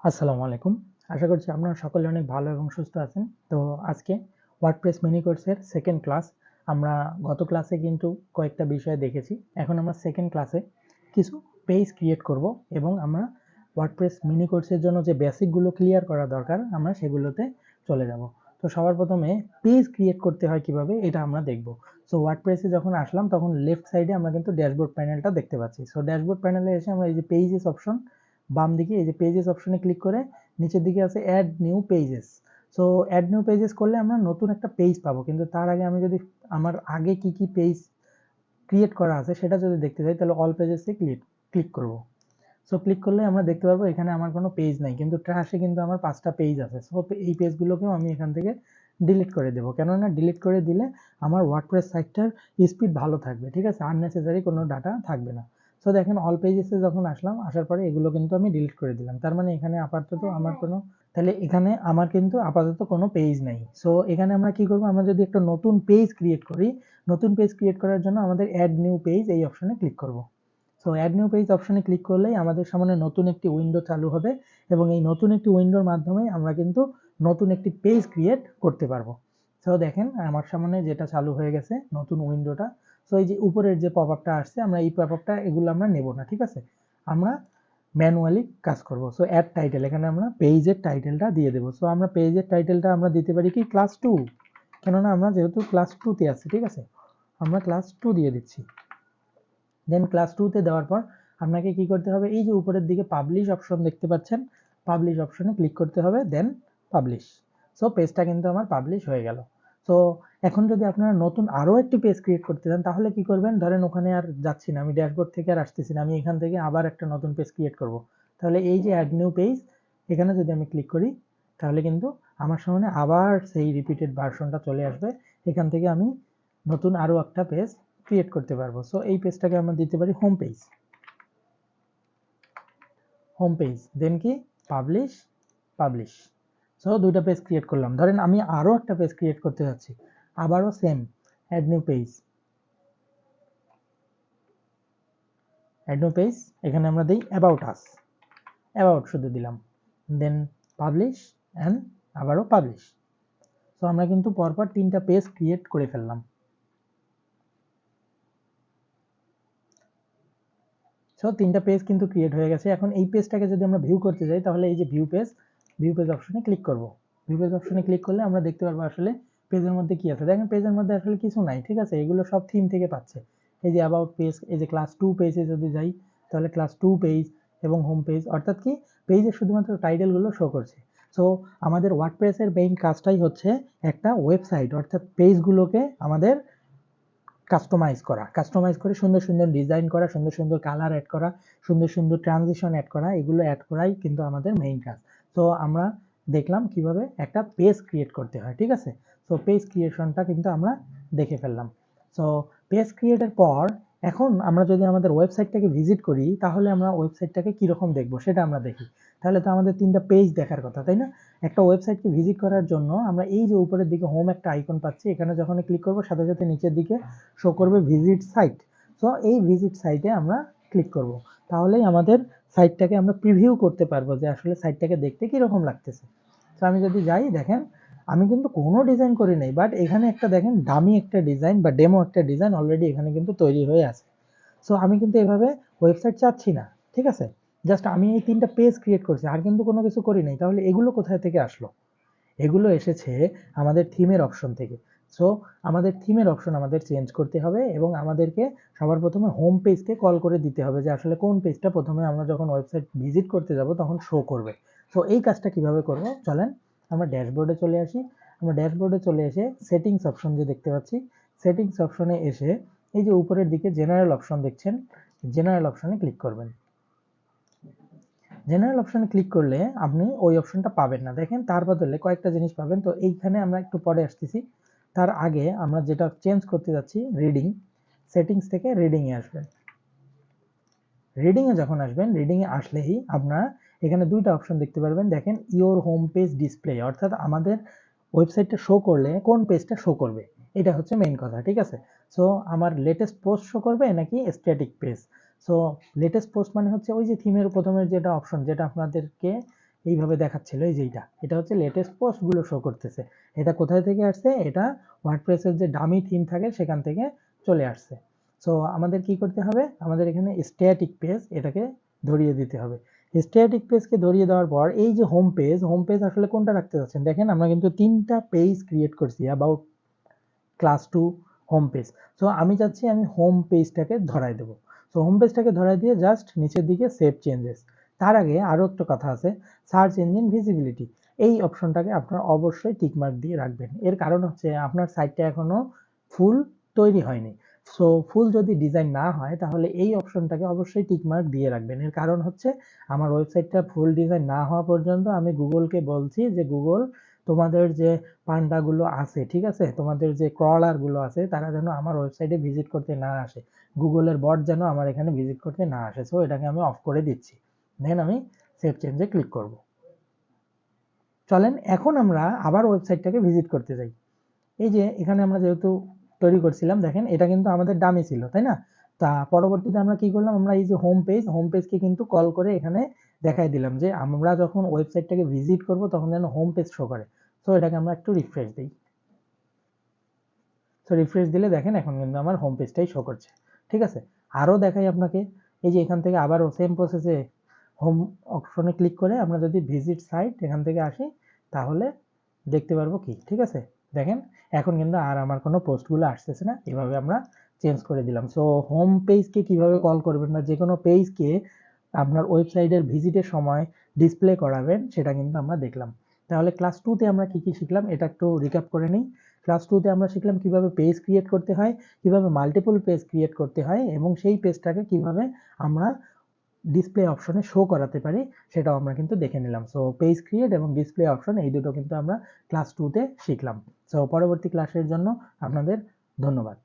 আসসালামু আলাইকুম। আশা করছি আপনারা সকলে অনেক ভালো এবং সুস্থ আছেন। তো আজকে ওয়ার্ডপ্রেস মিনি কোর্সের সেকেন্ড ক্লাস। আমরা গত ক্লাসে কিন্তু কয়েকটা বিষয় দেখেছি। এখন আমরা সেকেন্ড ক্লাসে কিছু পেজ ক্রিয়েট করব এবং আমরা ওয়ার্ডপ্রেস মিনি কোর্সের জন্য যে বেসিকগুলো ক্লিয়ার করা দরকার আমরা সেগুলোতে চলে যাব। তো সবার প্রথমে পেজ ক্রিয়েট করতে হয় কিভাবে এটা আমরা দেখব। সো ওয়ার্ডপ্রেসে যখন আসলাম তখন লেফট সাইডে আমরা কিন্তু ড্যাশবোর্ড প্যানেলটা দেখতে পাচ্ছি। সো ড্যাশবোর্ড প্যানেলে এসে আমরা এই যে পেজেস অপশন, বাম দিকে এই যে পেজেস অপশনে ক্লিক করে নিচের দিকে আছে add new pages. So add new pages করলে আমরা নতুন একটা পেজ পাবো, কিন্তু তার আগে আমি যদি আমার আগে কি কি পেজ ক্রিয়েট করা আছে সেটা যদি দেখতে চাই তাহলে অল পেজেসে ক্লিক করব। সো ক্লিক করলে আমরা দেখতে পারবো এখানে আমার কোনো পেজ নাই, কিন্তু ট্র্যাশে কিন্তু আমার 5টা পেজ আছে। সো এই পেজগুলোকেও আমি এখান থেকে ডিলিট করে দেবো, কেননা ডিলিট করে দিলে আমার ওয়ার্ডপ্রেস সাইটটার স্পিড ভালো থাকবে, ঠিক আছে, আননেসেসারি কোনো ডাটা থাকবে না। সো দেখেন অল পেজেসে যখন আসলাম, আসার পরে এগুলো কিন্তু আমি ডিলিট করে দিলাম। তার মানে এখানে আপাতত আমার কোনো তাহলে এখানে আমার কিন্তু আপাতত কোনো পেজ নেই। সো এখানে আমরা কি করব, আমরা যদি একটা নতুন পেজ ক্রিয়েট করি, নতুন পেজ ক্রিয়েট করার জন্য আমাদের অ্যাড নিউ পেজ এই অপশনে ক্লিক করব। সো অ্যাড নিউ পেজ অপশনে ক্লিক করলেই আমাদের সামনে নতুন একটি উইন্ডো চালু হবে এবং এই নতুন একটি উইন্ডোর মাধ্যমে আমরা কিন্তু নতুন একটি পেজ ক্রিয়েট করতে পারবো। সো দেখেন আমার সামনে যেটা চালু হয়ে গেছে নতুন উইন্ডোটা। সো এই যে উপরের যে পপ আপটা আসছে, আমরা এই পপ আপটা এগুলো আমরা নেব না, ঠিক আছে, আমরা ম্যানুয়ালি কাজ করব। সো অ্যাড টাইটেল, এখানে আমরা পেজের টাইটেলটা দিয়ে দেবো। সো আমরা পেজের টাইটেলটা আমরা দিতে পারি কি ক্লাস 2, কেননা আমরা যেহেতু ক্লাস 2তে আছি, ঠিক আছে, আমরা ক্লাস 2 দিয়ে দিচ্ছি। দেন ক্লাস 2তে দেওয়ার পর আপনাকে কি করতে হবে, এই যে উপরের দিকে পাবলিশ অপশন দেখতে পাচ্ছেন, পাবলিশ অপশনে ক্লিক করতে হবে, দেন পাবলিশ। সো পেজটা কিন্তু আমার পাবলিশ হয়ে গেল। সো এখন যদি আপনারা নতুন আরও একটি পেজ ক্রিয়েট করতে চান তাহলে কি করবেন, ধরেন ওখানে আর যাচ্ছি না, আমি ড্যাশবোর্ড থেকে আর আসতেছি না, আমি এখান থেকে আবার একটা নতুন পেজ ক্রিয়েট করব। তাহলে এই যে অ্যাড নিউ পেজ, এখানে যদি আমি ক্লিক করি তাহলে কিন্তু আমার সামনে আবার সেই রিপিটেড ভার্সনটা চলে আসবে। এখান থেকে আমি নতুন আরও একটা পেজ ক্রিয়েট করতে পারবো। সো এই পেজটাকে আমরা দিতে পারি হোম পেজ, হোম পেজ, দেন কি পাবলিশ, পাবলিশ। সো দুইটা পেজ ক্রিয়েট করলাম। ধরেন আমি আরও একটা পেজ ক্রিয়েট করতে যাচ্ছি, আবারও same add new page, add new page, এখানে আমরা দিই অ্যাবাউট আস, অ্যাবাউট শুধু দিলাম, দেন পাবলিশ অ্যান্ড আবারও পাবলিশ। সো আমরা কিন্তু পরপর 3টা পেজ ক্রিয়েট করে ফেললাম। সো 3টা পেজ কিন্তু ক্রিয়েট হয়ে গেছে। এখন এই পেজটাকে যদি আমরা ভিউ করতে যাই তাহলে এই যে ভিউ পেজ অপশনে ক্লিক করব। ভিউ পেজ অপশনে ক্লিক করলে আমরা দেখতে পারবো আসলে পেজের মধ্যে কি আছে। দেখেন পেজের মধ্যে আসলে কিছু নাই, ঠিক আছে, এগুলো সব থিম থেকে পাচ্ছে। এই যে অ্যাবাউট পেজ, এই যে ক্লাস 2 পেজে যদি যাই তাহলে ক্লাস 2 পেজ এবং হোম পেজ, অর্থাৎ কি পেজের শুধুমাত্র টাইটেলগুলো শো করছে। সো আমাদের ওয়ার্ডপ্রেসের মেইন কাজটাই হচ্ছে একটা ওয়েবসাইট অর্থাৎ পেজগুলোকে আমাদের কাস্টমাইজ করে সুন্দর সুন্দর ডিজাইন করা, সুন্দর সুন্দর কালার অ্যাড করা, সুন্দর সুন্দর ট্রানজিশন অ্যাড করা, এগুলো অ্যাড করাই কিন্তু আমাদের মেইন কাজ। সো আমরা দেখলাম কিভাবে একটা পেজ ক্রিয়েট করতে হয়, ঠিক আছে। সো পেজ ক্রিয়েশনটা কিন্তু আমরা দেখে ফেললাম। সো পেজ ক্রিয়েটের পর এখন আমরা যদি আমাদের ওয়েবসাইটটাকে ভিজিট করি তাহলে আমরা ওয়েবসাইটটাকে কীরকম দেখবো সেটা আমরা দেখি। তাহলে তো আমাদের 3টা পেজ দেখার কথা, তাই না? একটা ওয়েবসাইটকে ভিজিট করার জন্য আমরা এই যে উপরের দিকে হোম একটা আইকন পাচ্ছি, এখানে যখন ক্লিক করবো সাথে সাথে নিচের দিকে শো করবে ভিজিট সাইট। সো এই ভিজিট সাইটে আমরা ক্লিক করব, তাহলেই আমাদের সাইটটাকে আমরা প্রিভিউ করতে পারবো যে আসলে সাইটটাকে দেখতে কীরকম লাগতেছে। তো আমি যদি যাই, দেখেন আমি কিন্তু কোনো ডিজাইন করি নাই, বাট এখানে একটা দেখেন ডামি একটা ডিজাইন বা ডেমো একটা ডিজাইন অলরেডি এখানে কিন্তু তৈরি হয়ে আছে। সো আমি কিন্তু এভাবে ওয়েবসাইট চাচ্ছি না, ঠিক আছে, জাস্ট আমি এই 3টা পেজ ক্রিয়েট করছি আর কিন্তু কোনো কিছু করি নাই। তাহলে এগুলো কোথায় থেকে আসলো? এগুলো এসেছে আমাদের থিমের অপশন থেকে। সো আমাদের থিমের অপশন আমাদের চেঞ্জ করতে হবে এবং আমাদেরকে সবার প্রথমে হোম পেজকে কল করে দিতে হবে যে আসলে কোন পেজটা প্রথমে আমরা যখন ওয়েবসাইট ভিজিট করতে যাব তখন শো করবে। সো এই কাজটা কিভাবে করব, চলেন আমরা ড্যাশবোর্ডে চলে আসি। আমরা ড্যাশবোর্ডে চলে এসে সেটিংস অপশন যে দেখতে পাচ্ছি, সেটিংস অপশনে এসে এই যে উপরের দিকে জেনারেল অপশন দেখছেন, জেনারেল অপশনে ক্লিক করবেন। জেনারেল অপশনে ক্লিক করলে আপনি ওই অপশনটা পাবেন না, দেখেন তার বদলে কয়েকটা জিনিস পাবেন। তো এইখানে আমরা একটু পরে আসতেছি, তার আগে আমরা যেটা চেঞ্জ করতে যাচ্ছি রিডিং, সেটিংস থেকে রিডিংয়ে আসবেন। রিডিংয়ে যখন আসবেন, রিডিংয়ে আসলেই আপনারা এখানে 2টা অপশন দেখতে পারবেন। দেখেন ইওর হোম পেজ ডিসপ্লে, অর্থাৎ আমাদের ওয়েবসাইটটা শো করলে কোন পেজটা শো করবে, এটা হচ্ছে মেইন কথা, ঠিক আছে। সো আমার লেটেস্ট পোস্ট শো করবে নাকি static page. So latest post মানে হচ্ছে ওই যে থিমের প্রথমের যেটা অপশন, যেটা আপনাদেরকে এইভাবে দেখাচ্ছিল, এই যে এটা হচ্ছে লেটেস্ট পোস্টগুলো শো করতেছে। এটা কোথায় থেকে আসছে? এটা ওয়ার্ডপ্রেসের যে ডামি থিম থাকে সেখান থেকে চলে আসছে। সো আমাদের কি করতে হবে? আমাদের এখানে স্ট্যাটিক পেজ এটাকে ধরিয়ে দিতে হবে। স্ট্যাটিক পেজকে ধরিয়ে দেওয়ার পর এই যে হোম পেজ আসলে কোনটা রাখতে যাচ্ছেন? দেখেন আমরা কিন্তু 3টা পেজ ক্রিয়েট করছি about class 2 home page. So আমি চাচ্ছি আমি হোম পেজটাকে ধরাই দেবো। সো হোম পেজটাকে ধরাই দিয়ে জাস্ট নিচের দিকে সেভ চেঞ্জেস। তার আগে আরও একটা কথা আছে, সার্চ ইঞ্জিন ভিজিবিলিটি। এই অপশনটাকে আপনারা অবশ্যই টিকমার্ক দিয়ে রাখবেন। এর কারণ হচ্ছে আপনার সাইটটা এখনো ফুল তৈরি হয়নি। সো ফুল যদি ডিজাইন না হয় তাহলে এই অপশনটাকে অবশ্যই টিকমার্ক দিয়ে রাখবেন। এর কারণ হচ্ছে আমার ওয়েবসাইটটা ফুল ডিজাইন না হওয়া পর্যন্ত আমি গুগলকে বলছি যে গুগল তোমাদের যে পান্ডাগুলো আছে, ঠিক আছে, তোমাদের যে ক্রলারগুলো আছে তারা যেন আমার ওয়েবসাইটে ভিজিট করতে না আসে, গুগলের বট যেন আমার এখানে ভিজিট করতে না আসে। সো এটাকে আমি অফ করে দিচ্ছি। দেন আমি সেভ চেঞ্জে ক্লিক করব। চলেন এখন আমরা আবার ওয়েবসাইটটাকে ভিজিট করতে যাই। এই যে এখানে আমরা যেহেতু তৈরি করছিলাম, দেখেন এটা কিন্তু আমাদের ডামি ছিল, তাই না? তা পরবর্তীতে আমরা কি করলাম? আমরা এই যে হোম পেজকে কিন্তু কল করে এখানে দেখাই দিলাম যে আমরা যখন ওয়েবসাইটটাকে ভিজিট করব তখন যেন হোম পেজ শো করে। সো এটাকে আমরা একটু রিফ্রেশ দিই। সো রিফ্রেশ দিলে দেখেন এখন কিন্তু আমার হোম পেজটাই শো করছে, ঠিক আছে? আরও দেখাই আপনাকে, এই যে এখান থেকে আবারও সেম প্রসেসে হোম অপশনে ক্লিক করে আমরা যদি ভিজিট সাইট এখান থেকে আসি তাহলে দেখতে পারবো কি, ঠিক আছে? দেখেন এখন কিন্তু আর আমার কোনো পোস্টগুলো আসতেছে না। এভাবে আমরা চেঞ্জ করে দিলাম। সো হোম পেজকে কিভাবে কল করবেন বা যে কোনো পেজকে আপনার ওয়েবসাইটের ভিজিটের সময় ডিসপ্লে করাবেন সেটা কিন্তু আমরা দেখলাম। তাহলে ক্লাস 2তে আমরা কি শিখলাম এটা একটু রিক্যাপ করে নিই। ক্লাস 2তে আমরা শিখলাম কিভাবে পেজ ক্রিয়েট করতে হয়, কিভাবে মাল্টিপল পেজ ক্রিয়েট করতে হয় এবং সেই পেজটাকে কিভাবে আমরা ডিসপ্লে অপশনে শো করাতে পারি সেটাও আমরা কিন্তু দেখে নিলাম। সো পেজ ক্রিয়েট এবং ডিসপ্লে অপশন এই দুটো কিন্তু আমরা ক্লাস 2তে শিখলাম। সো পরবর্তী ক্লাসের জন্য আপনাদের ধন্যবাদ।